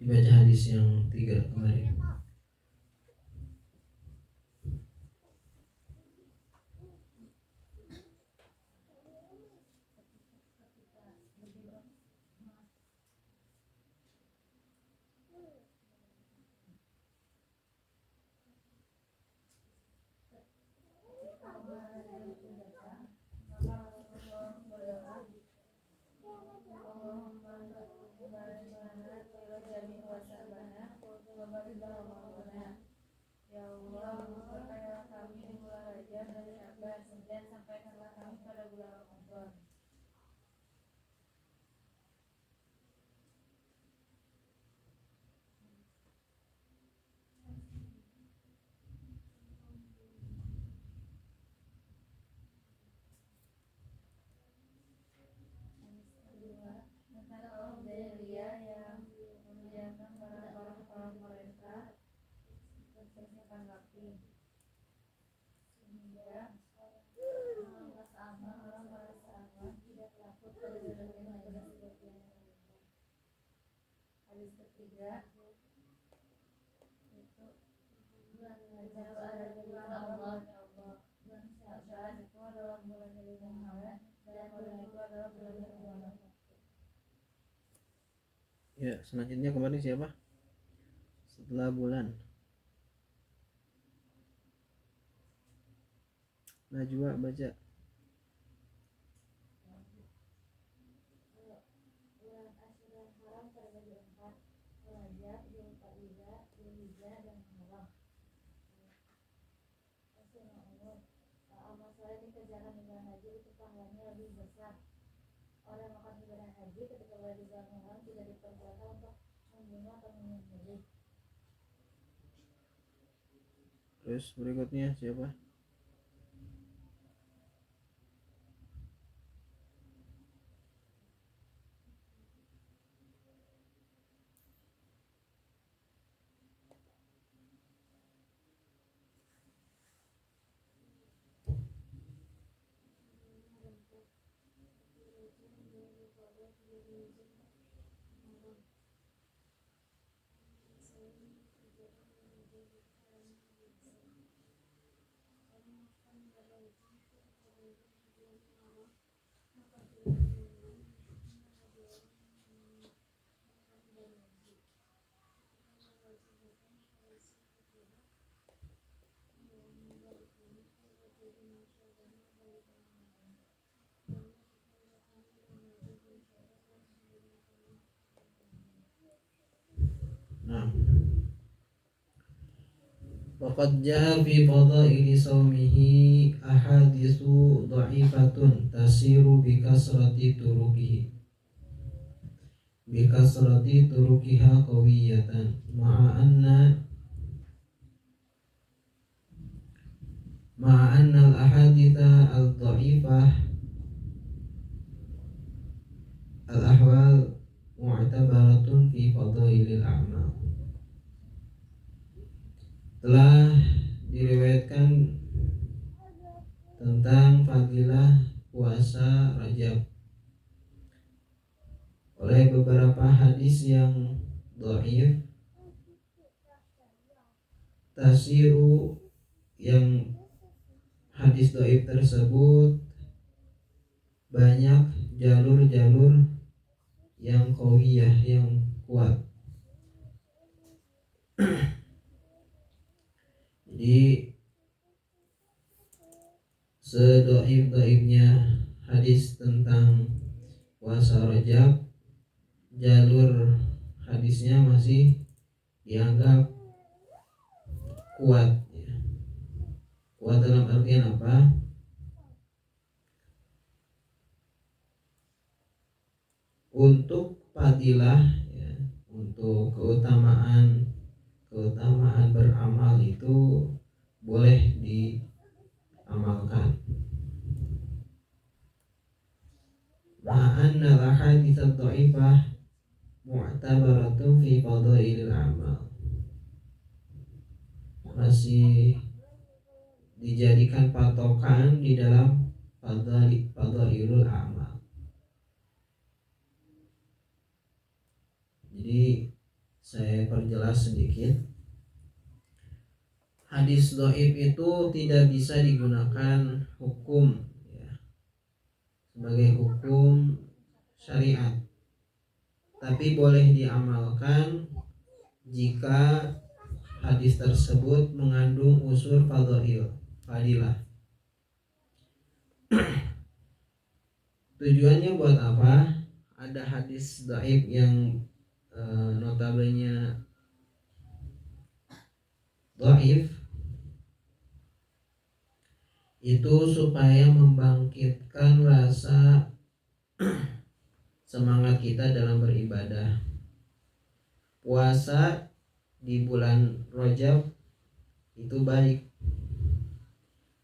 dibaca hadis yang 3 kemarin. Ya, selanjutnya kemarin siapa? Setelah bulan. Najwa baca. Terus berikutnya siapa? Nah, waqad jaa fi fadaili saumihi ahaditsu dha'ifatun tasiru bi kasrati turukiha qawiyatan ma'a anna al-ahaditha al-dha'ifah al-ahwal mu'tabaratun fi fadailil a'mal. Telah diriwayatkan tentang fadilah puasa Rajab oleh beberapa hadis yang dhaif, tasiru yang hadis dhaif tersebut banyak jalur-jalur yang qawiyah, yang kuat. Jadi sedoif-doifnya hadis tentang puasa Rajab, jalur hadisnya masih dianggap kuat, ya. Kuat dalam artian apa? Untuk fadilah, ya, untuk keutamaan beramal itu boleh diamalkan. Ma'anna al-ahadits ad-dha'ifah mu'tabaratun fi fadailil amal, masih dijadikan patokan di dalam fadailul amal. Jadi perjelas sedikit. Hadis dhaif itu tidak bisa digunakan hukum ya, sebagai hukum syariat, tapi boleh diamalkan jika hadis tersebut mengandung unsur fadilah. Tujuannya buat apa? Ada hadis dhaif yang notabene dhaif itu supaya membangkitkan rasa semangat kita dalam beribadah. Puasa di bulan Rajab itu baik.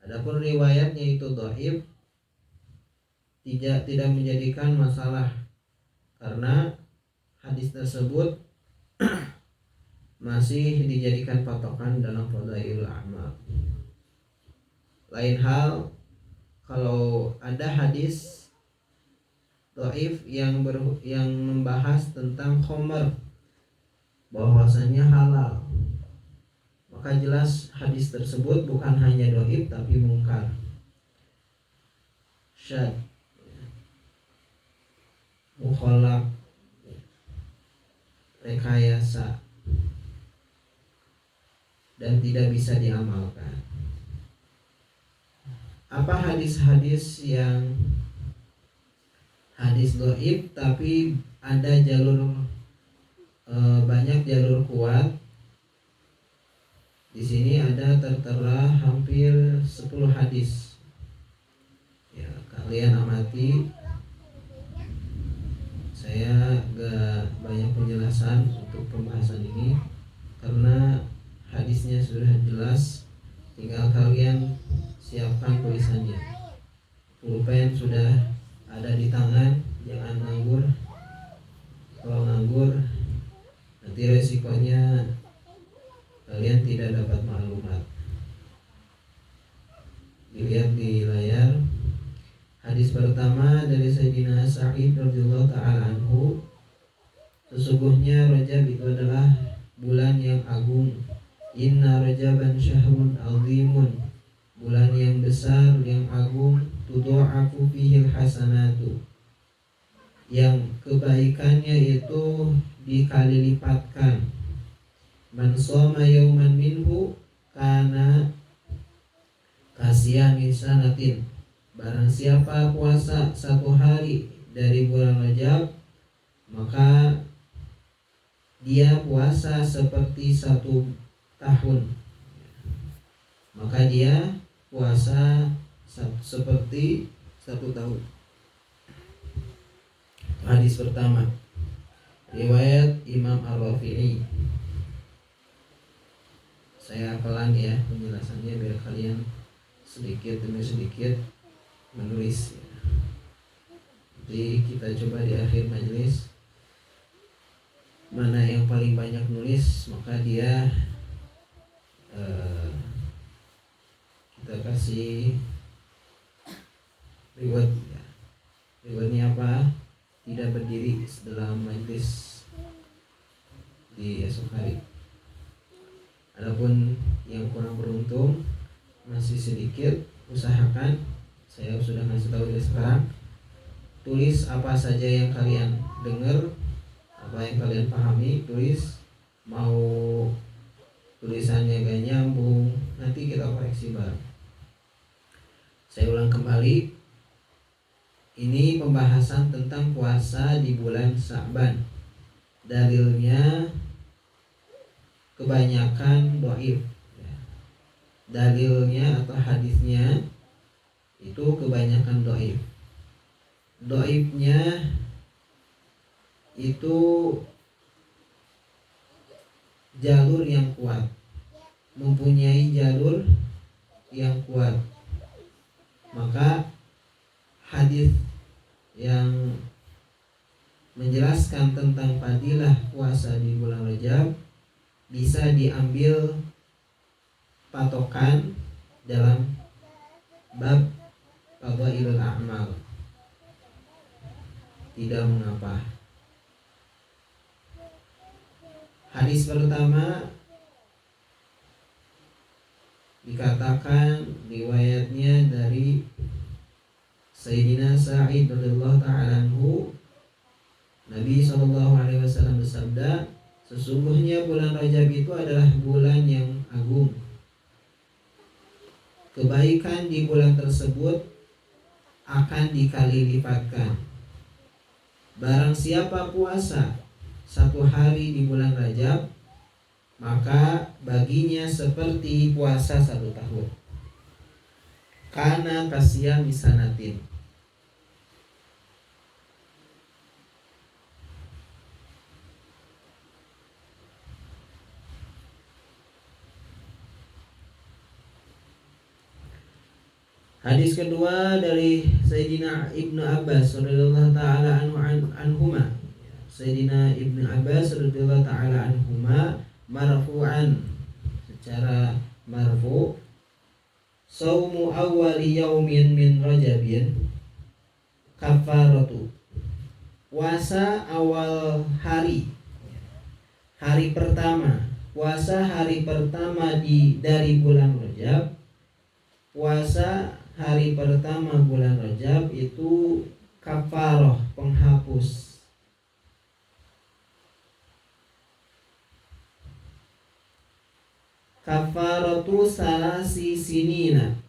Adapun riwayatnya itu dhaif, tidak menjadikan masalah karena hadis tersebut masih dijadikan patokan dalam fadailul amal. Lain hal kalau ada hadis dhaif yang membahas tentang khamr bahwasanya halal, maka jelas hadis tersebut bukan hanya dhaif tapi mungkar, syadz, mukhalaf, rekayasa, dan tidak bisa diamalkan. Apa hadis-hadis yang hadis dhaif tapi ada banyak jalur kuat? Di sini ada tertera hampir 10 hadis. Ya, kalian amati. Saya gak banyak penjelasan untuk pembahasan ini karena hadisnya sudah jelas, tinggal kalian siapkan tulisannya. Pulpen sudah ada di tangan, jangan nganggur. Kalau nganggur nanti resikonya kalian tidak dapat maklumat. Dilihat di layar. Hadis pertama dari Sayyidina Sa'id radhiyallahu ta'ala anhu, sesungguhnya Rajab itu adalah bulan yang agung. Inna Rajaban syahrun azimun, bulan yang besar, yang agung. Tudha'afu fihil hasanatu, yang kebaikannya itu dikali lipatkan. Man shoma yauman minhu kana kasiyami sanatin, barang siapa puasa satu hari dari bulan Rajab, maka dia puasa seperti 1 tahun. Maka dia puasa seperti 1 tahun. Hadis pertama, riwayat Imam Ar-Rafi'i. Saya pelan ya penjelasannya biar kalian sedikit demi sedikit menulis. Jadi kita coba di akhir majelis mana yang paling banyak nulis, maka dia kita kasih reward ya. Rewardnya apa? Tidak berdiri dalam majelis di esok hari. Adapun yang kurang beruntung masih sedikit, usahakan, saya sudah ngasih tahu dari sekarang, tulis apa saja yang kalian dengar, apa yang kalian pahami, tulis. Mau tulisannya gak nyambung, nanti kita koreksi bareng. Saya ulang kembali, ini pembahasan tentang puasa di bulan Sya'ban. Dalilnya kebanyakan dhaif. Dalilnya atau hadisnya itu kebanyakan dhaif. Dhaifnya itu jalur yang kuat, mempunyai jalur yang kuat. Maka hadis yang menjelaskan tentang fadilah puasa di bulan Rajab bisa diambil patokan dalam bab fadailul a'mal. Tidak mengapa. Hadis pertama dikatakan riwayatnya dari Sayyidina Sa'id radhiyallahu ta'ala anhu. Nabi SAW bersabda, sesungguhnya bulan Rajab itu adalah bulan yang agung. Kebaikan di bulan tersebut akan dikali lipatkan. Barang siapa puasa satu hari di bulan Rajab, maka baginya seperti puasa satu tahun. Kana kasiyami sanatin. Hadis kedua dari Sayyidina Ibnu Abbas radhiyallahu taala anhuma. Sayyidina Ibnu Abbas radhiyallahu taala anhuma marfu'an, secara marfu', saumu awwali yaumin min Rajabin kafaratu. Puasa awal hari pertama, puasa hari pertama dari bulan Rajab, puasa hari pertama bulan Rajab itu kafaroh, penghapus. Kafaratu salasi sinina,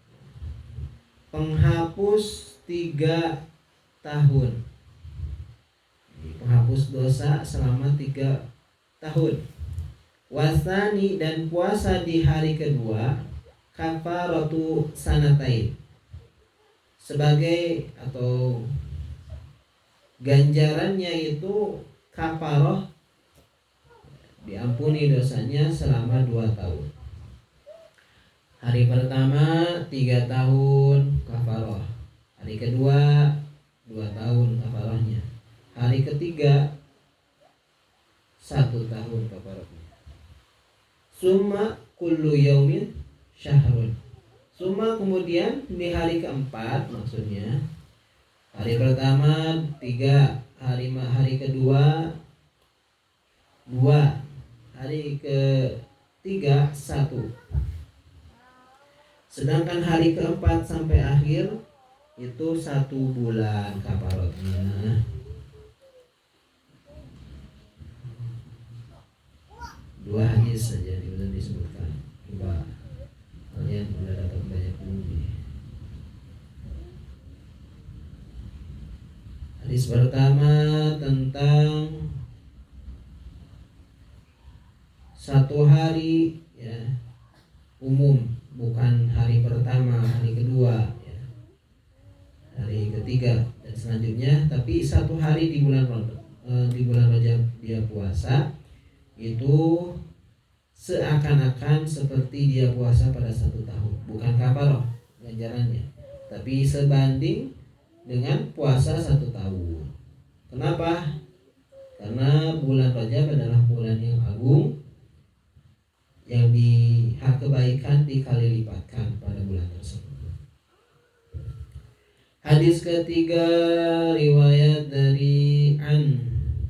penghapus 3 tahun, penghapus dosa selama 3 tahun. Wasani, dan puasa di hari kedua kafaratu sanatain, sebagai atau ganjarannya itu kafaroh, diampuni dosanya selama 2 tahun. Hari pertama 3 tahun kafaroh, hari kedua 2 tahun kafarohnya, hari ketiga 1 tahun kafarohnya. Summa kullu yaumin syahrun. Summa, kemudian di hari keempat, maksudnya hari pertama 3, hari kedua 2, hari ketiga 1. Sedangkan hari keempat sampai akhir itu 1 bulan kafarotnya. 2 hadis saja disebutkan. Coba kalian udah dapat banyak ilmu. Hadis pertama tentang 1 hari, ya, umum, bukan hari pertama, hari kedua, ya, hari ketiga dan selanjutnya, tapi 1 hari di bulan Rajab dia puasa, itu seakan-akan seperti dia puasa pada 1 tahun. Bukan kafaroh ganjarannya, tapi sebanding dengan puasa 1 tahun. Kenapa? Karena bulan Rajab adalah bulan yang agung, yang hak kebaikan dikali lipatkan pada bulan tersebut. Hadis ketiga riwayat dari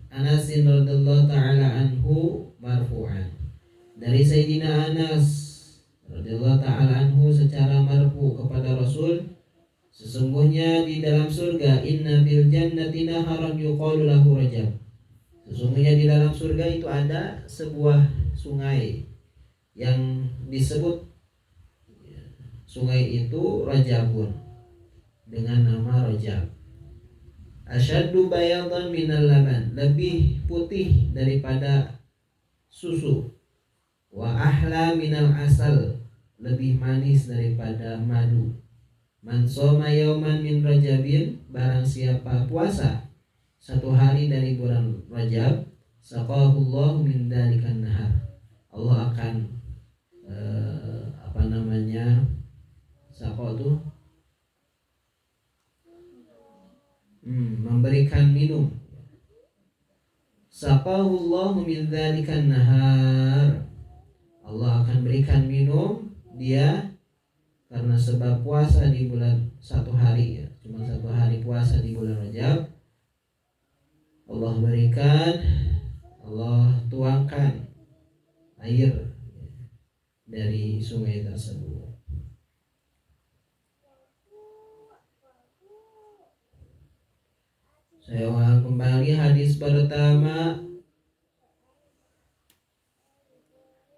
Anas radhiyallahu taala anhu marfu'an, dari Sayyidina Anas radhiyallahu taala anhu secara marfu kepada Rasul, sesungguhnya di dalam surga, inna fil jannati naharan yuqalu lahu Rajab, sesungguhnya di dalam surga itu ada sebuah sungai yang disebut sungai itu Rajabun, dengan nama Rajab. Asyaddu bayadan minal laban, lebih putih daripada susu. Wa ahla minal asal, lebih manis daripada madu. Man shoma yauman min Rajabin, barang siapa puasa 1 hari dari bulan Rajab, saqahullahu min dalikan nahar, Allah akan saqah itu memberikan minum. Saqahullahu min dzalikan nahar, Allah akan berikan minum dia karena sebab puasa di bulan 1 hari, ya, cuma 1 hari puasa di bulan Rajab. Allah berikan, Allah tuangkan air dari sungai tersebut. Saya ulang kembali hadis pertama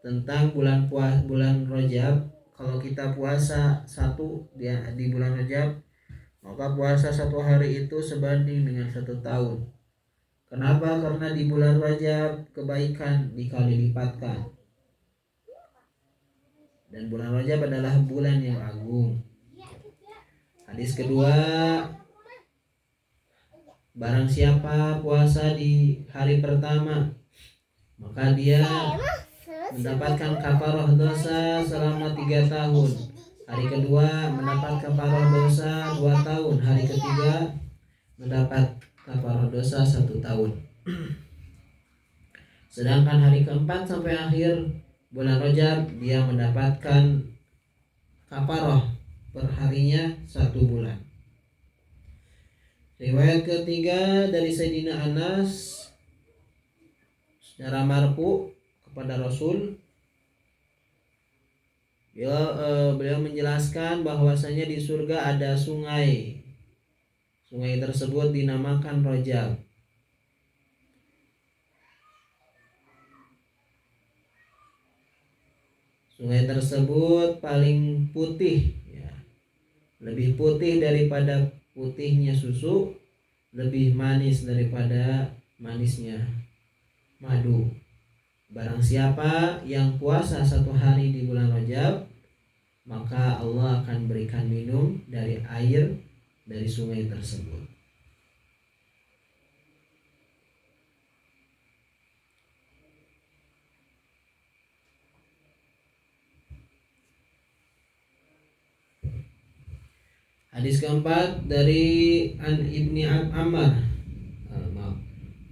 tentang bulan Rajab. Kalau kita puasa satu di bulan Rajab, maka puasa satu hari itu sebanding dengan 1 tahun. Kenapa? Karena di bulan Rajab kebaikan dikali lipatkan. Dan bulan Rajab adalah bulan yang agung. Hadis kedua, barang siapa puasa di hari pertama, maka dia mendapatkan kafarah dosa selama 3 tahun. Hari kedua mendapat kafarah dosa 2 tahun. Hari ketiga mendapat kafarah dosa 1 tahun. Sedangkan hari keempat sampai akhir bulan Rajab dia mendapatkan kafarah per harinya 1 bulan. Riwayat ketiga dari Sayyidina Anas secara marfu kepada Rasul. Beliau menjelaskan bahwasanya di surga ada sungai. Sungai tersebut dinamakan Rajab. Sungai tersebut paling putih, ya, lebih putih daripada putihnya susu, lebih manis daripada manisnya madu. Barang siapa yang puasa 1 hari di bulan Rajab, maka Allah akan berikan minum dari air dari sungai tersebut. Hadis keempat dari Ibni Ammar,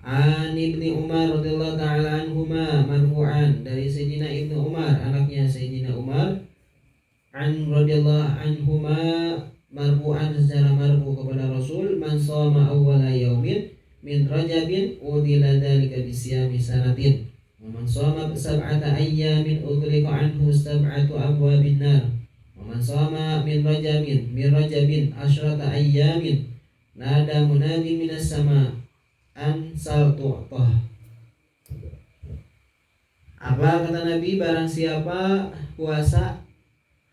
An Ibni Umar radhiyallahu ta'ala anhuma marfu'an, dari Sayyidina Ibnu Umar anaknya Sayyidina Umar, an radhiyallahu anhuma marfu'an secara marfu kepada Rasul, man shoma awwala yaumin min Rajabin udila dzalika bisyami sanatin wa man shoma sab'ata ayyamin udlika anhu sab'atu abwabin nar wa man shoma min Rajabin asyrata ayyamin nada munadi minas sama an saltu'tah. Apa kata Nabi? Barang siapa puasa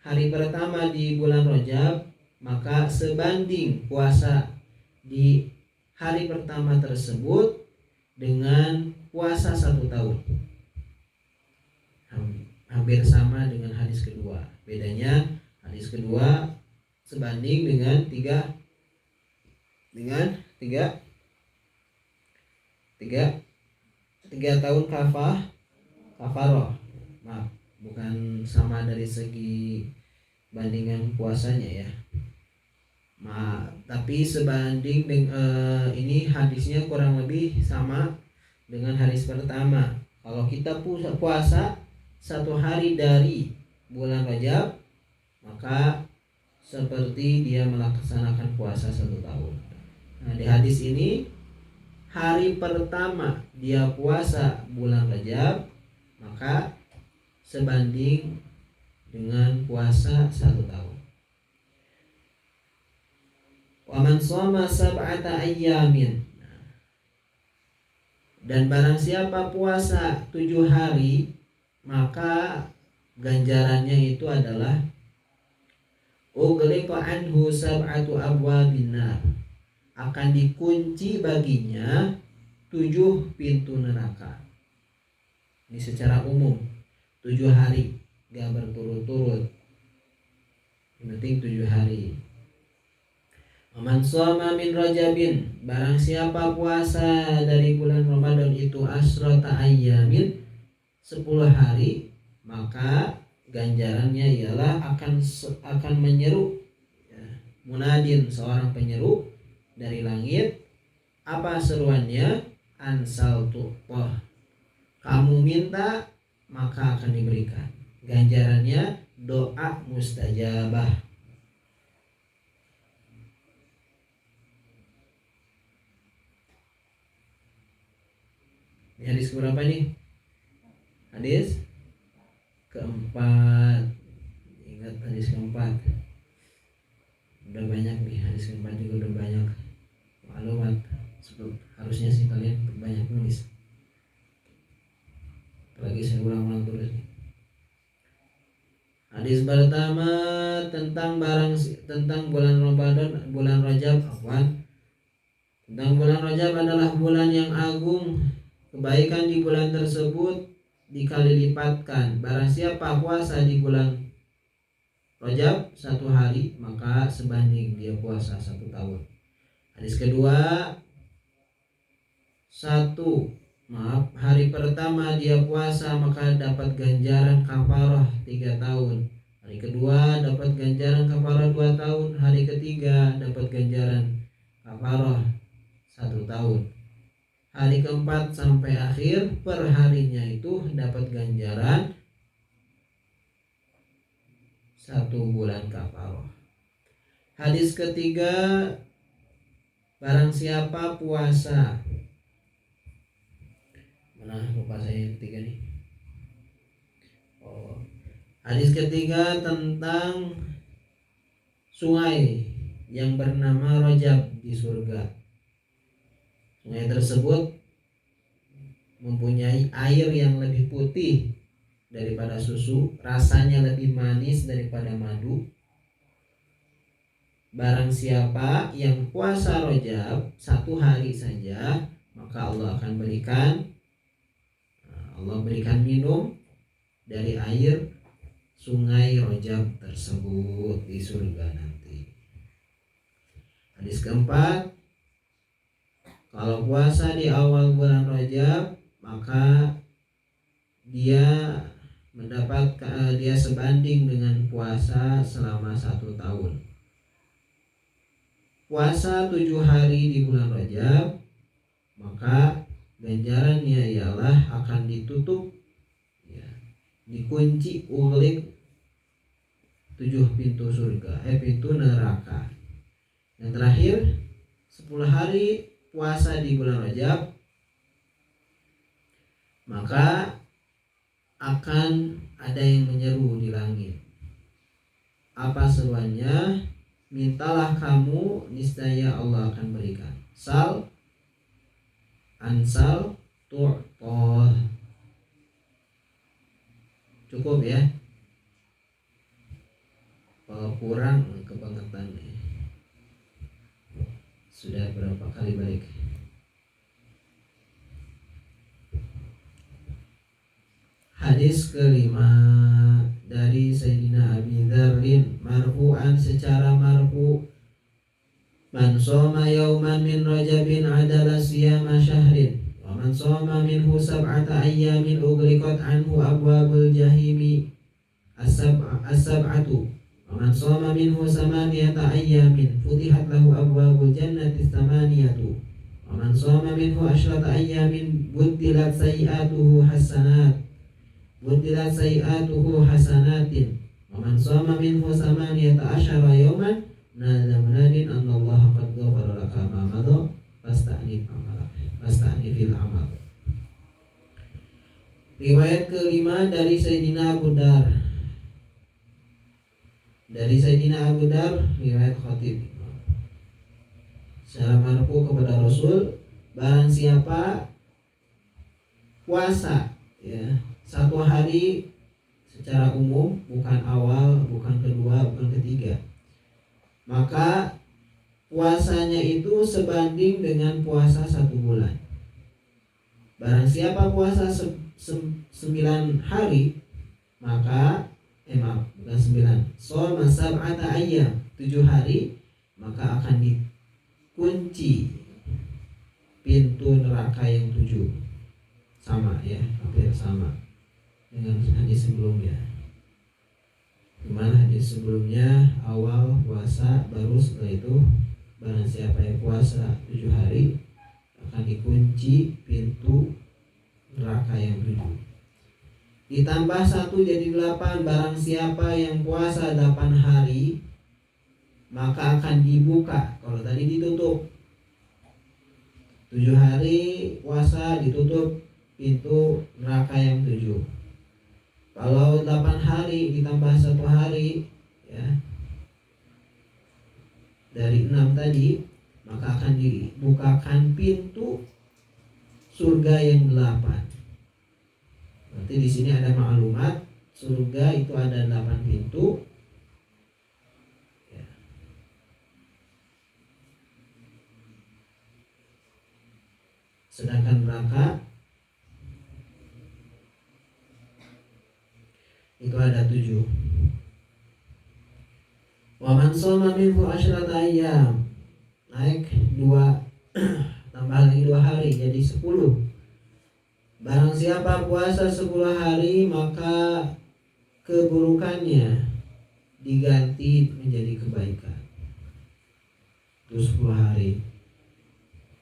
hari pertama di bulan Rajab, maka sebanding puasa di hari pertama tersebut dengan puasa 1 tahun. Hampir sama dengan hadis kedua. Bedanya hadis kedua sebanding dengan 3 tahun kafarah. Maaf, bukan sama dari segi bandingan puasanya ya. Tapi sebanding dengan ini hadisnya kurang lebih sama dengan hadis pertama. Kalau kita puasa 1 hari dari bulan Rajab, maka seperti dia melaksanakan puasa 1 tahun. Nah, di hadis ini hari pertama dia puasa bulan Rajab, maka sebanding dengan puasa 1 tahun. Wa man shoma sab'ata ayyamin, dan barang siapa puasa 7 hari, maka ganjarannya itu adalah ughliqa anhu sab'atu abwabin nar, akan dikunci baginya 7 pintu neraka. Ini secara umum 7 hari, gak berturut-turut, yang penting 7 hari. Man shoma min Rajabin, barang siapa puasa dari bulan Ramadan itu asrota ayyamin 10 hari, maka ganjarannya ialah akan menyeru, ya, munadin, seorang penyeru dari langit. Apa seruannya? Ansal tu'toh, kamu minta maka akan diberikan. Ganjarannya doa mustajabah. Ini hadis berapa nih? Hadis keempat, ingat hadis keempat. Udah banyak nih, hadis keempat juga udah banyak maklumat. Harusnya sih kalian banyak nulis, apalagi saya ulang-ulang terus nih. Hadis pertama tentang bulan Ramadan, bulan Rajab, tentang bulan Rajab adalah bulan yang agung. Kebaikan di bulan tersebut dikali lipatkan. Barang siapa puasa di bulan Rajab 1 hari, maka sebanding dia puasa 1 tahun. Hadis kedua, hari pertama dia puasa maka dapat ganjaran kafarah 3 tahun. Hari kedua dapat ganjaran kafarah 2 tahun. Hari ketiga dapat ganjaran kafarah 1 tahun. Hari keempat sampai akhir perharinya itu dapat ganjaran 1 bulan kafarah. Hadis ketiga, barang siapa puasa, mana lupa saya yang ketiga nih. Hadis ketiga tentang sungai yang bernama Rajab di surga. Sungai tersebut mempunyai air yang lebih putih daripada susu, rasanya lebih manis daripada madu. Barang siapa yang puasa Rajab 1 hari saja, maka Allah berikan minum dari air sungai Rajab tersebut di surga nanti. Hadis keempat, kalau puasa di awal bulan Rajab, maka dia sebanding dengan puasa selama 1 tahun. Puasa 7 hari di bulan Rajab, maka ganjarannya ialah akan ditutup, dikunci oleh 7 pintu surga, pintu neraka. Yang terakhir, 10 hari puasa di bulan Rajab, maka akan ada yang menyeru di langit. Apa seruannya? Mintalah kamu, niscaya Allah akan berikan. Sal ansal tu'toh. Cukup ya. Kalau kurang kebangetan nih. Sudah berapa kali balik? Hadis kelima dari Sayyidina Abi Dzarrin marfu'an, secara marfu, man shoma yauman min Rajabin adala siyama syahrin wa man shoma minhu 7 ayyamin ughliqat anhu abwabul jahimi as-sab'atu wa man shoma minhu 8 ayyamin futihat lahu abwabul jannati 8 wa man shoma minhu 10 ayyamin buddilat sayi'atuhu hasanatin wa man shoma minhu 18 yawman nada munadin annallaha qad ghafara laka ma madha fasta'nifil amal. Riwayat kelima dari Sayyidina Abu Dar. Riwayat Khatib. Secara marfu kepada Rasul, barang siapa puasa 1 hari secara umum, bukan awal, bukan kedua, bukan ketiga, maka puasanya itu sebanding dengan puasa 1 bulan. Barang siapa puasa 9 hari, maka bukan 9, shoma 7 ayyam, 7 hari, maka akan dikunci pintu neraka yang 7. Sama ya, hampir sama dengan hadis sebelumnya. Dimana hadis sebelumnya awal puasa, baru setelah itu barang siapa yang puasa 7 hari akan dikunci pintu neraka yang 7. Ditambah 1 jadi 8. Barang siapa yang puasa 8 hari, maka akan dibuka. Kalau tadi ditutup 7 hari puasa, ditutup pintu neraka yang 7. Kalau 8 hari ditambah 1 hari ya dari 6 tadi, maka akan dibukakan pintu surga yang 8. Berarti di sini ada maklumat surga itu ada 8 pintu. Ya. Sedangkan neraka itu ada 7. Wa man shoma minhu asyrata ayyam, naik 2 tambah lagi 2 hari jadi 10. Barang siapa puasa 10 hari maka keburukannya diganti menjadi kebaikan. Itu 10 hari.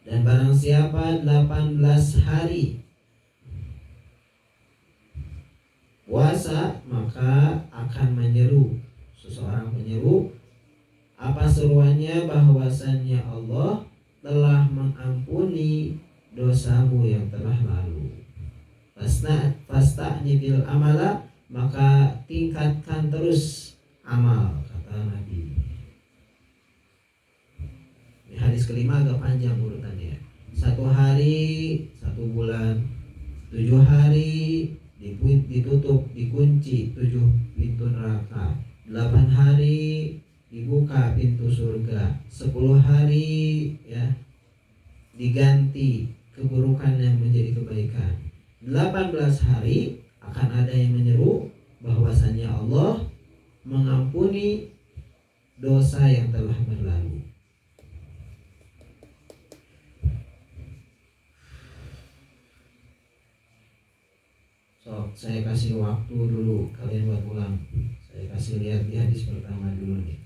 Dan barang siapa 18 hari puasa maka akan menyeru, seseorang menyeru, apa seruannya? Bahwasannya Allah telah mengampuni dosamu yang telah lalu. Fasta'nibil amala, maka tingkatkan terus amal, kata Nabi. Ini hadis kelima agak panjang urutannya. 1 hari 1 bulan, 7 hari ditutup, dikunci 7 pintu neraka, 8 hari dibuka pintu surga, 10 hari ya diganti keburukan yang menjadi kebaikan, 18 hari akan ada yang menyeru bahwasannya Allah mengampuni dosa yang telah berlalu. So, saya kasih waktu dulu kalian buat ulang. Saya kasih lihat di hadis pertama dulu nih.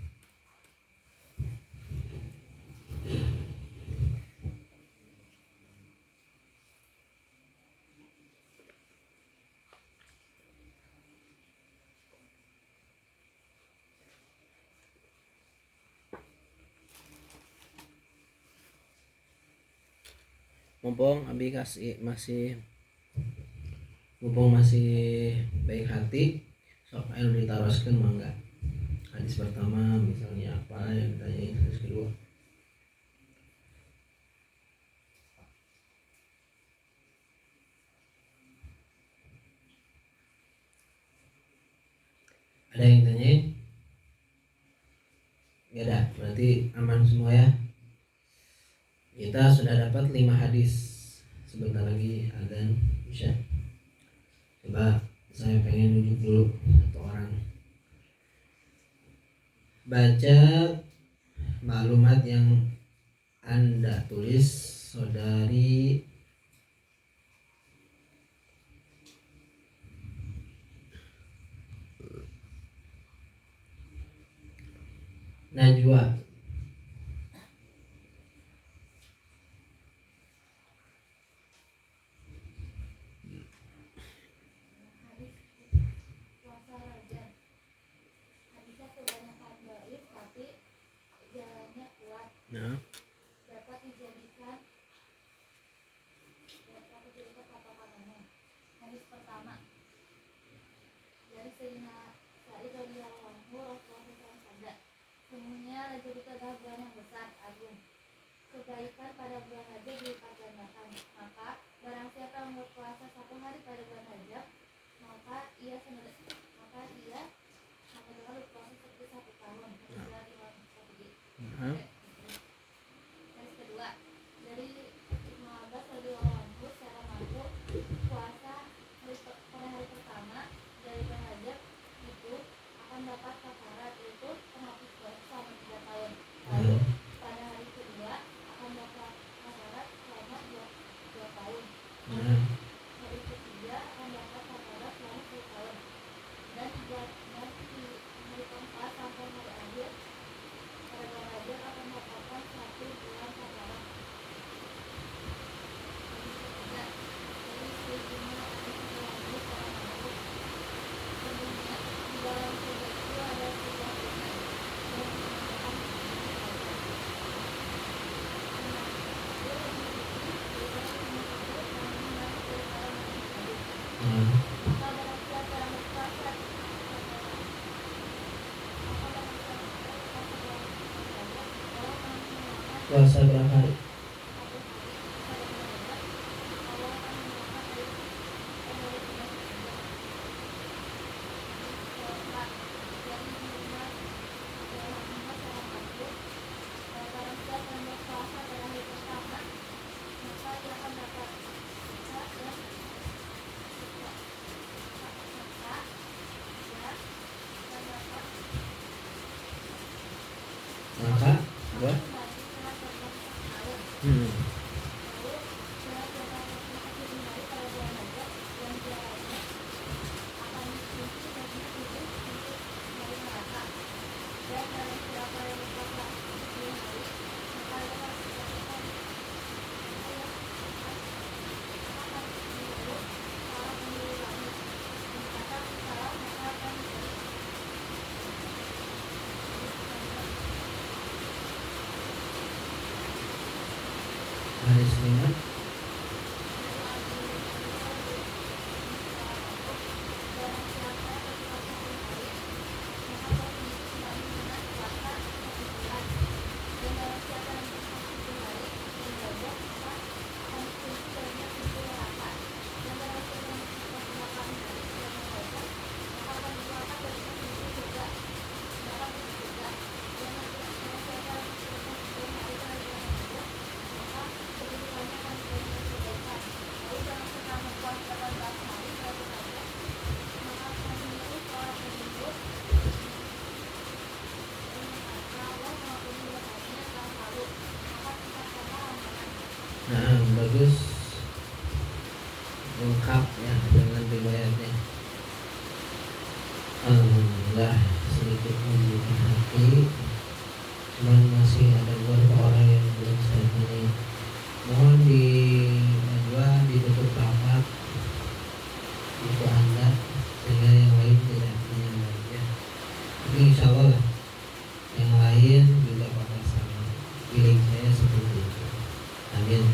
Mumpung Abi masih baik hati, sok ayo ditaroskeun mangga. Hadis pertama misalnya apa yang ditanyain, hadis kedua. Ada yang tanyain? Gak ada, berarti aman semua ya. Kita sudah dapat 5 hadis. Sebentar lagi adzan Isya. Coba saya pengen nunjuk dulu satu orang. Baca maklumat yang Anda tulis, saudari Najwa. Nah. Dapat dijadikan patokannya. Hadis pertama dari Sayyidina Sa'id radhiyallahu anhu, Rasulullah bersabda, sesungguhnya Rajab itu adalah bulan yang besar, agung. Kebaikan pada bulan Rajab dilipat gandakan. Maka barang siapa yang berpuasa 1 hari pada bulan Rajab, maka ia sama dengan berpuasa seperti 1 tahun. Hadis Imam Syafi'i. Hadis kedua dari Ibnu Abbas radhiyallahu anhu, secara mampu puasa pada hari pertama dari bulan Rajab itu akan dapat kafarat, yaitu penghapus dosa selama 3 tahun. Lalu pada Puasa berapa hari? Maka apa? Hari Senin. Nah, bagus, lengkap ya dengan riwayatnya. Alhamdulillah, sedikit membuka hati, cuman masih ada beberapa orang yang belum saya tanya. Mohon di Najwa ditutup rapat buku Anda sehingga yang lain tidak menyambar ya. Tapi insya Allah lah, yang lain juga bakal sama. Feeling saya seperti itu. Amin.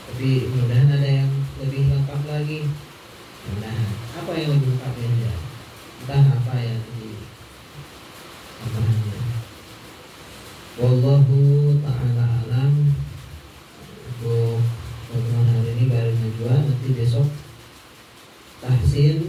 Tapi mudah-mudahan ada yang lebih lengkap lagi. Mudah-mudahan. Apa yang lebih lengkap ya? Entah apa yang di apanya. Wallahu ta'ala alam. Untuk pertemuan hari ini baru Najwa, nanti besok tahsin